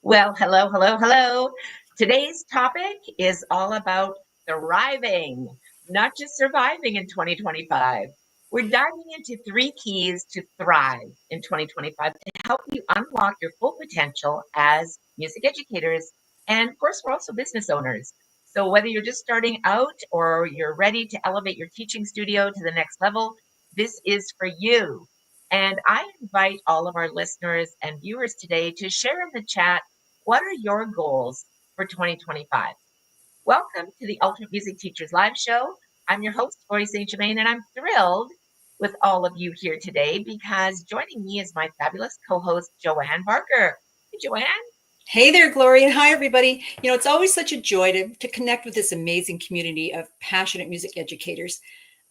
Well, hello, hello, hello. Today's topic is all about thriving, not just surviving in 2025. We're diving into three keys to thrive in 2025 to help you unlock your full potential as music educators. And of course, we're also business owners. So whether you're just starting out or you're ready to elevate your teaching studio to the next level, this is for you. And I invite all of our listeners and viewers today to share in the chat, what are your goals for 2025? Welcome to the Ultimate Music Teachers Live Show. I'm your host, Lori St. Germain, and I'm thrilled with all of you here today because joining me is my fabulous co host, Joanne Barker. Hey, Joanne. Hey there, Gloria, and hi, everybody. It's always such a joy to connect with this amazing community of passionate music educators.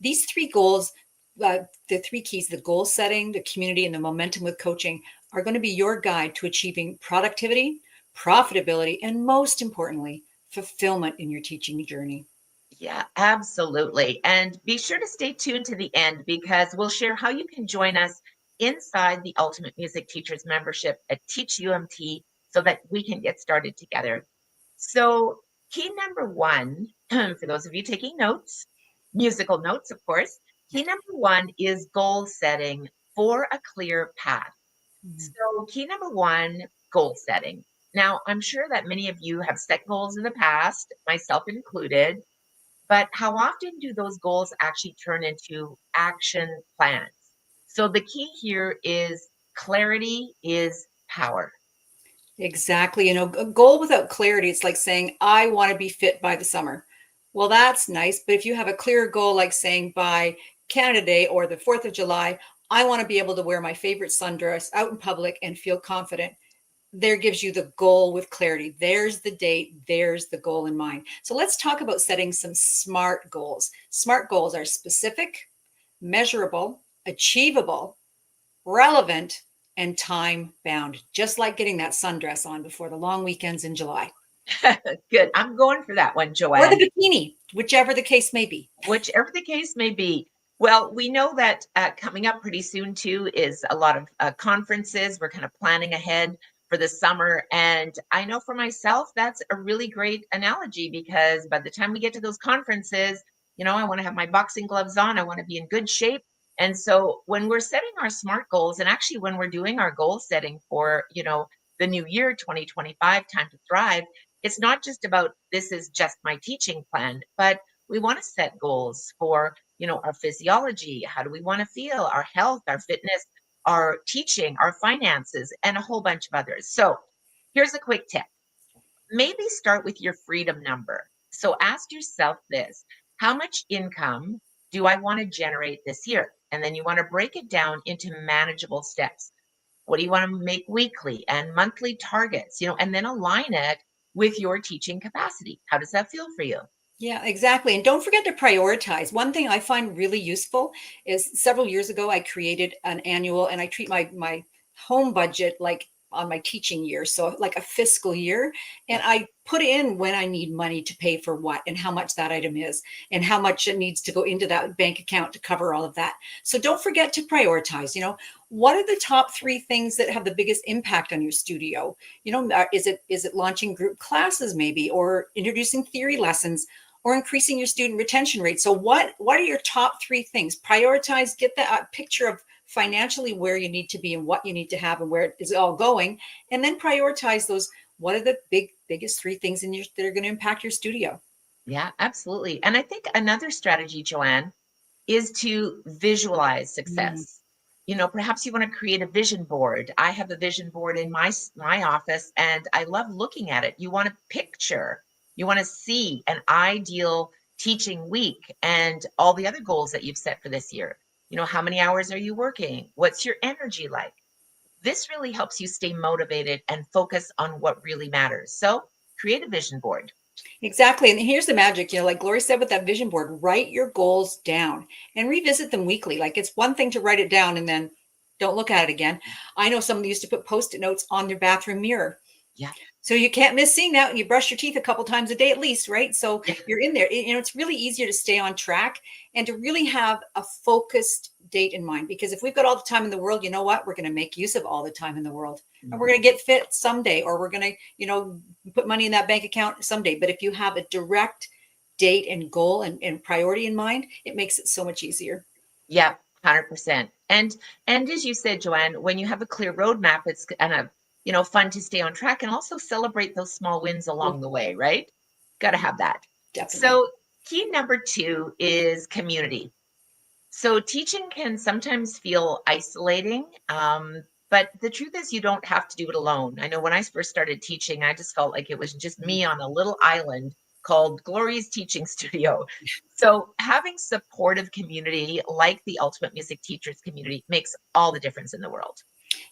These three goals, the three keys, the goal setting, the community, and the momentum with coaching are going to be your guide to achieving productivity, profitability, and most importantly, fulfillment in your teaching journey. Yeah, absolutely. And be sure to stay tuned to the end because we'll share how you can join us inside the Ultimate Music Teachers membership at Teach UMT so that we can get started together. So, key number one, for those of you taking notes, musical notes, of course, key number one is goal setting for a clear path. Mhm. So, key number one, goal setting. Now, I'm sure that many of you have set goals in the past, myself included, but how often do those goals actually turn into action plans? So the key here is clarity is power. Exactly. A goal without clarity, it's like saying, I want to be fit by the summer. Well, that's nice. But if you have a clear goal, like saying by Canada Day or the 4th of July, I want to be able to wear my favorite sundress out in public and feel confident. There gives you the goal with clarity. There's the date, there's the goal in mind. So let's talk about setting some SMART goals. SMART goals are specific, measurable, achievable, relevant, and time bound, just like getting that sundress on before the long weekends in July Good. I'm going for that one, or the Joanne. bikini, whichever the case may be. Whichever the case may be. Well, we know that coming up pretty soon, too, is a lot of conferences. We're kind of planning ahead for the summer. And I know for myself, that's a really great analogy because by the time we get to those conferences, I want to have my boxing gloves on. I want to be in good shape. And so when we're setting our SMART goals, and actually when we're doing our goal setting for, the new year, 2025, time to thrive, it's not just about this is just my teaching plan, but we want to set goals for our physiology. How do we want to feel? Our health, our fitness, our teaching, our finances, and a whole bunch of others. So here's a quick tip. Maybe start with your freedom number. So ask yourself this: how much income do I want to generate this year? And then you want to break it down into manageable steps. What do you want to make weekly and monthly targets, and then align it with your teaching capacity? How does that feel for you? Yeah, exactly. And don't forget to prioritize. One thing I find really useful is several years ago, I created an annual, and I treat my home budget like on my teaching year. So like a fiscal year. And Yeah. I put in when I need money to pay for what and how much that item is and how much it needs to go into that bank account to cover all of that. So don't forget to prioritize. What are the top three things that have the biggest impact on your studio? Is it launching group classes maybe, or introducing theory lessons, or increasing your student retention rate? So what are your top three things? Prioritize, get that picture of financially where you need to be and what you need to have and where it is all going, and then prioritize those. What are the biggest three things that are going to impact your studio? Yeah, absolutely. And I think another strategy, Joanne, is to visualize Mm. success. Perhaps you want to create a vision board. I have a vision board in my office and I love looking at it. You want to picture, you want to see an ideal teaching week and all the other goals that you've set for this year. How many hours are you working? What's your energy like? This really helps you stay motivated and focus on what really matters. So, create a vision board. Exactly. And here's the magic, like Gloria said with that vision board, write your goals down and revisit them weekly. Like it's one thing to write it down and then don't look at it again. I know someone used to put post-it notes on their bathroom mirror. Yeah. So you can't miss seeing that. You brush your teeth a couple times a day at least, right? So Yeah. you're in there. It's really easier to stay on track and to really have a focused date in mind. Because if we've got all the time in the world, you know what? We're going to make use of all the time in the world. And we're Mhm. going to get fit someday, or we're going to, put money in that bank account someday. But if you have a direct date and goal and priority in mind, it makes it so much easier. Yeah, 100%. And as you said, Joanne, when you have a clear roadmap, it's kind of, fun to stay on track and also celebrate those small wins Oh, along the way, right? Got to have that. definitely. So, key number 2 is community. So, teaching can sometimes feel isolating, but the truth is, you don't have to do it alone. I know when I first started teaching, I just felt like it was just me on a little island called Glory's Teaching Studio. So, having supportive community like the Ultimate Music Teachers community makes all the difference in the world.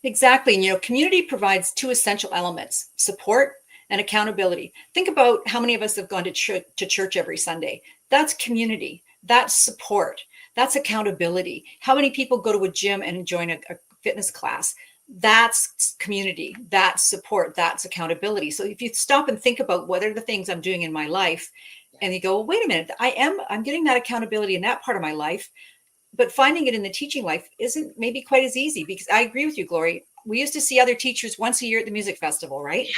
Exactly. And, community provides two essential elements: support and accountability. Think about how many of us have gone to church every Sunday. That's community, that's support, that's accountability. How many people go to a gym and join a fitness class? That's community, that's support, that's accountability. So if you stop and think about what are the things I'm doing in my life, and you go, well, wait a minute, I'm getting that accountability in that part of my life, but finding it in the teaching life isn't maybe quite as easy. Because I agree with you, Glory. We used to see other teachers once a year at the music festival, right?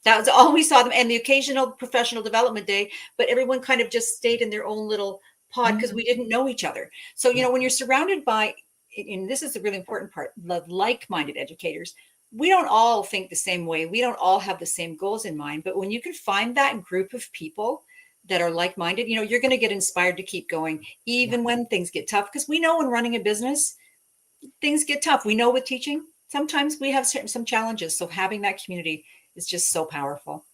That was all we saw them, and the occasional professional development day, but everyone kind of just stayed in their own little pod because Mhm. we didn't know each other. So, Yeah. when you're surrounded by, and this is the really important part, like-minded educators, we don't all think the same way. We don't all have the same goals in mind, but when you can find that group of people that are like-minded, you're going to get inspired to keep going, Yeah. even when things get tough. Because we know when running a business, things get tough. We know with teaching, sometimes we have some challenges. So having that community is just so powerful.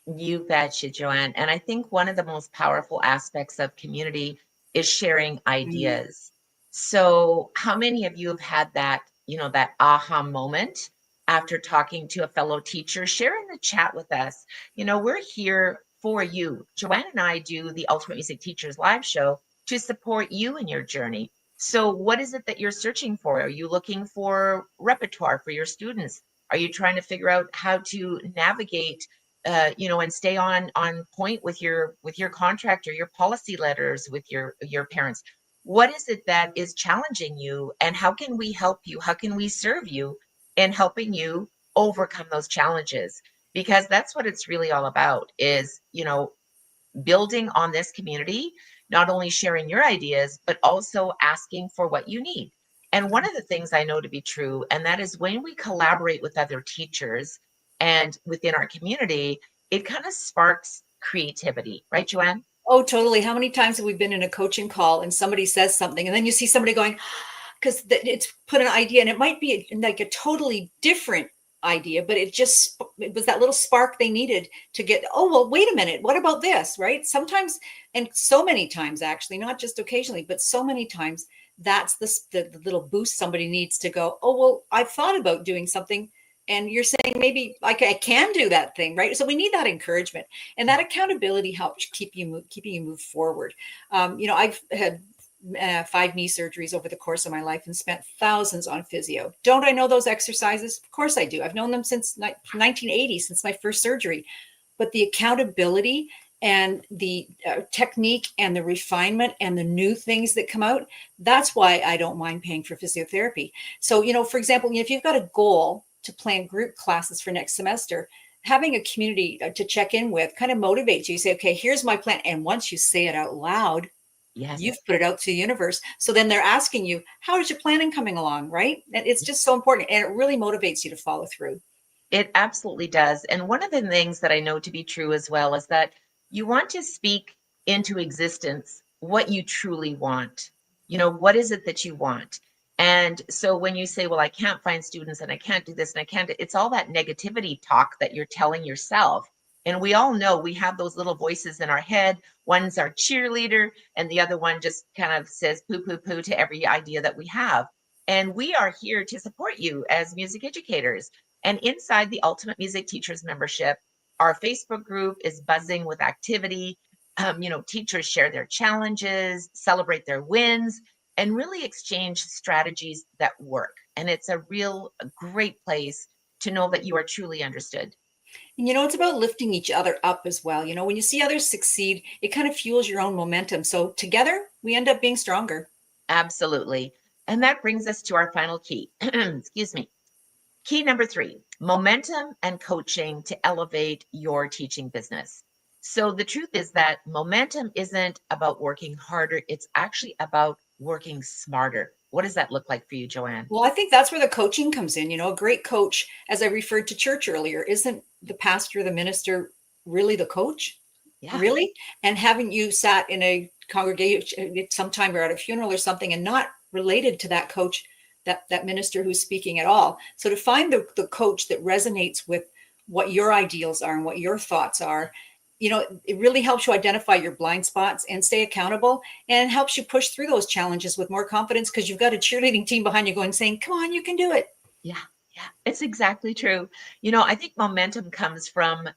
You betcha, Joanne. And I think one of the most powerful aspects of community is sharing Mm. ideas. So, how many of you have had that, that aha moment after talking to a fellow teacher? Share in the chat with us. We're here for you. Joanne and I do the Ultimate Music Teachers live show to support you in your journey. So, what is it that you're searching for? Are you looking for repertoire for your students? Are you trying to figure out how to navigate and stay on point with your contract or your policy letters with your parents? What is it that is challenging you, and how can we help you? How can we serve you in helping you overcome those challenges? Because that's what it's really all about, is building on this community, not only sharing your ideas, but also asking for what you need. And one of the things I know to be true, and that is when we collaborate with other teachers and within our community, it kind of sparks creativity, right, Joanne? Oh, totally. How many times have we been in a coaching call and somebody says something, and then you see somebody going, because it's put an idea, and it might be like a totally different idea, but it was that little spark they needed to get, oh, well, wait a minute, what about this, right? Sometimes, and so many times, actually, not just occasionally, but so many times, that's the little boost somebody needs to go, oh, well, I've thought about doing something. And you're saying maybe like I can do that thing, right? So we need that encouragement, and that accountability helps keeping you move forward. I've had 5 knee surgeries over the course of my life and spent thousands on physio. Don't I know those exercises? Of course I do. I've known them since 1980, since my first surgery. But the accountability and the technique and the refinement and the new things that come out, that's why I don't mind paying for physiotherapy. So, for example, if you've got a goal to plan group classes for next semester, having a community to check in with kind of motivates you. You say, okay, here's my plan. And once you say it out loud, you've Yes. put it out to the universe. So then they're asking you, how is your planning coming along? Right. And it's just so important. And it really motivates you to follow through. It absolutely does. And one of the things that I know to be true as well is that you want to speak into existence what you truly want. What is it that you want? And so when you say, well, I can't find students and I can't do this and I can't, it's all that negativity talk that you're telling yourself. And we all know we have those little voices in our head. One's our cheerleader, and the other one just kind of says poo, poo, poo to every idea that we have. And we are here to support you as music educators. And inside the Ultimate Music Teachers membership, our Facebook group is buzzing with activity. Teachers share their challenges, celebrate their wins, and really exchange strategies that work. And it's a great place to know that you are truly understood. And it's about lifting each other up as well. When you see others succeed, it kind of fuels your own momentum. So together, we end up being stronger. Absolutely. And that brings us to our final key. Excuse me. Key number 3, momentum and coaching to elevate your teaching business. So the truth is that momentum isn't about working harder. It's actually about working smarter. What does that look like for you, Joanne? Well, I think that's where the coaching comes in. A great coach, as I referred to church earlier, isn't the pastor, the minister really the coach? Yeah. Really? And haven't you sat in a congregation sometime or at a funeral or something and not related to that coach, that minister who's speaking at all? So to find the coach that resonates with what your ideals are and what your thoughts are, it really helps you identify your blind spots and stay accountable, and helps you push through those challenges with more confidence because you've got a cheerleading team behind you saying, come on, you can do it. Yeah. Yeah, it's exactly true. I think momentum comes from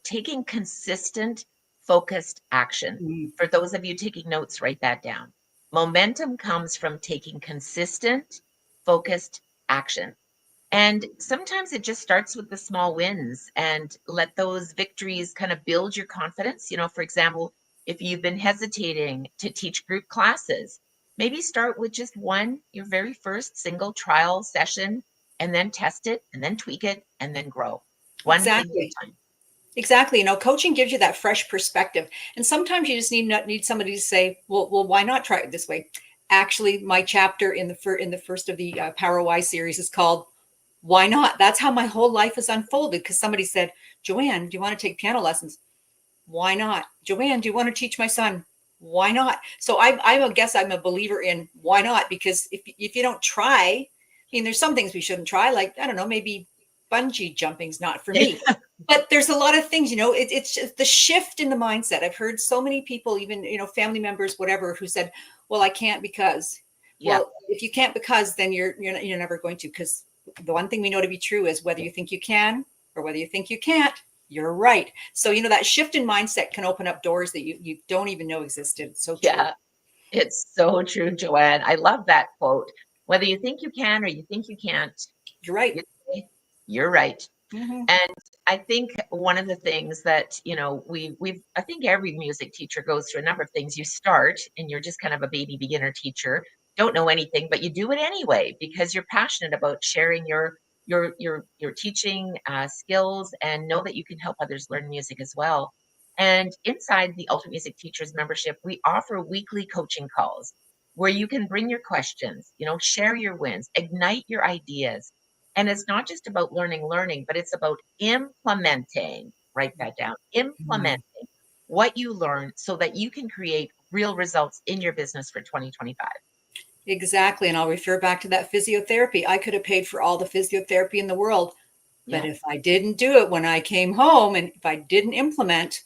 taking consistent, focused action. Mm. For those of you taking notes, write that down. Momentum comes from taking consistent, focused action. And sometimes it just starts with the small wins, and let those victories kind of build your confidence. For example, if you've been hesitating to teach group classes, maybe start with just one, your very first single trial session, and then test it and then tweak it and then grow one thing at Exactly. a time. Exactly. Coaching gives you that fresh perspective. And sometimes you just need somebody to say, well, why not try it this way? Actually, my chapter in the first of the Power Why series is called Why Not? That's how my whole life has unfolded, because somebody said, Joanne, do you want to take piano lessons? Why not? Joanne, do you want to teach my son? Why not? So I guess I'm a believer in why not, because if you don't try, there's some things we shouldn't try, like, I don't know, maybe bungee jumping's not for me. But there's a lot of things, it's just the shift in the mindset. I've heard so many people, even, family members, whatever, who said, well, I can't because, Yeah. well, if you can't because, then you're never going to, because the one thing we know to be true is whether you think you can or whether you think you can't, you're right. So, that shift in mindset can open up doors that you don't even know existed. So true. Yeah, it's so true, Joanne. I love that quote. Whether you think you can or you think you can't, You're right. you're right. Mm-hmm. And I think one of the things that, I think every music teacher goes through a number of things. You start and you're just kind of a baby beginner teacher, don't know anything, but you do it anyway because you're passionate about sharing your teaching skills, and know that you can help others learn music as well. And inside the Ultimate Music Teachers membership, we offer weekly coaching calls where you can bring your questions, share your wins, ignite your ideas. And it's not just about learning, but it's about implementing, write that down, implementing what you learn so that you can create real results in your business for 2025. Exactly. And I'll refer back to that physiotherapy. I could have paid for all the physiotherapy in the world, but Yeah. if I didn't do it when I came home, and if I didn't implement,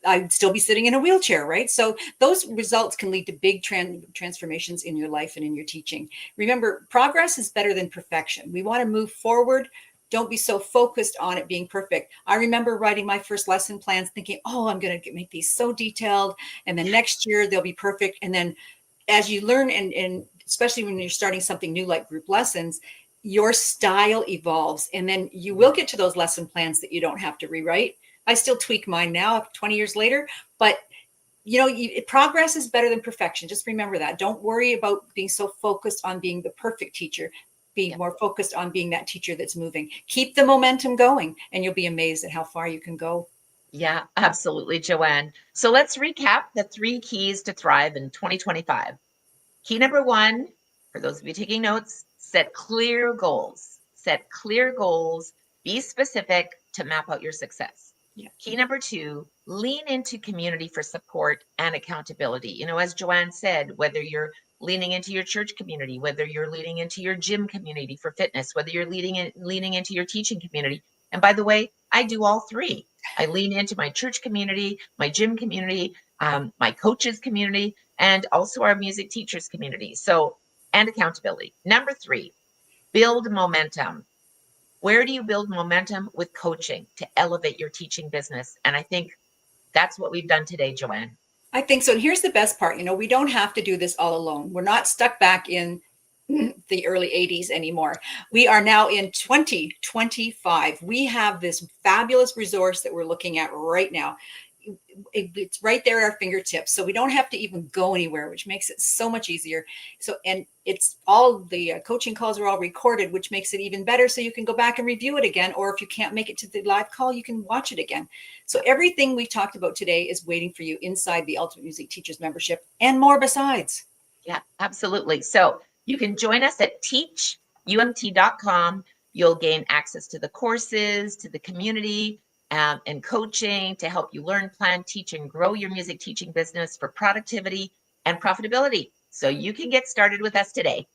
I'd still be sitting in a wheelchair, right? So those results can lead to big transformations in your life and in your teaching. Remember, progress is better than perfection. We want to move forward. Don't be so focused on it being perfect. I remember writing my first lesson plans thinking, oh, I'm going to make these so detailed, and then next year they'll be perfect. And then as you learn, and especially when you're starting something new like group lessons, your style evolves, and then you will get to those lesson plans that you don't have to rewrite. I still tweak mine now 20 years later, but progress is better than perfection. Just remember that. Don't worry about being so focused on being the perfect teacher. Be more focused on being that teacher that's moving. Keep the momentum going, and you'll be amazed at how far you can go. Yeah, absolutely, Joanne. So let's recap the 3 keys to thrive in 2025. Key number 1, for those of you taking notes, set clear goals. Set clear goals, be specific to map out your success. Yeah. Key number 2, lean into community for support and accountability. As Joanne said, whether you're leaning into your church community, whether you're leaning into your gym community for fitness, whether you're leaning into your teaching community. And by the way, I do all 3. I lean into my church community, my gym community, my coaches community, and also our music teachers community. So, and accountability. Number 3, build momentum. Where do you build momentum? With coaching to elevate your teaching business. And I think that's what we've done today, Joanne. I think so. And here's the best part. We don't have to do this all alone. We're not stuck back in the early 80s anymore. We are now in 2025. We have this fabulous resource that we're looking at right now. It's right there at our fingertips, so we don't have to even go anywhere, which makes it so much easier. So, and it's all the coaching calls are all recorded, which makes it even better, so you can go back and review it again, or if you can't make it to the live call, you can watch it again. So everything we talked about today is waiting for you inside the Ultimate Music Teachers membership, and more besides. Yeah, absolutely. So you can join us at teachumt.com. You'll gain access to the courses, to the community, and coaching to help you learn, plan, teach, and grow your music teaching business for productivity and profitability. So you can get started with us today.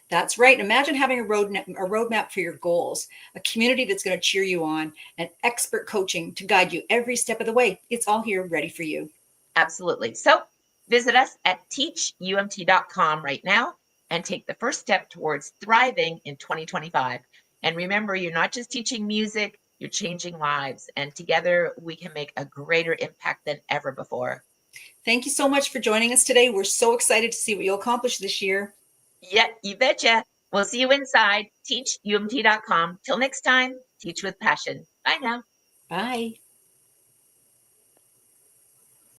That's right. Imagine having a roadmap for your goals, a community that's going to cheer you on, and expert coaching to guide you every step of the way. It's all here ready for you. Absolutely. So visit us at teachumt.com right now and take the first step towards thriving in 2025. And remember, you're not just teaching music, you're changing lives. And together we can make a greater impact than ever before. Thank you so much for joining us today. We're so excited to see what you'll accomplish this year. Yeah, you betcha. We'll see you inside teachumt.com. Till next time, teach with passion. Bye now. Bye.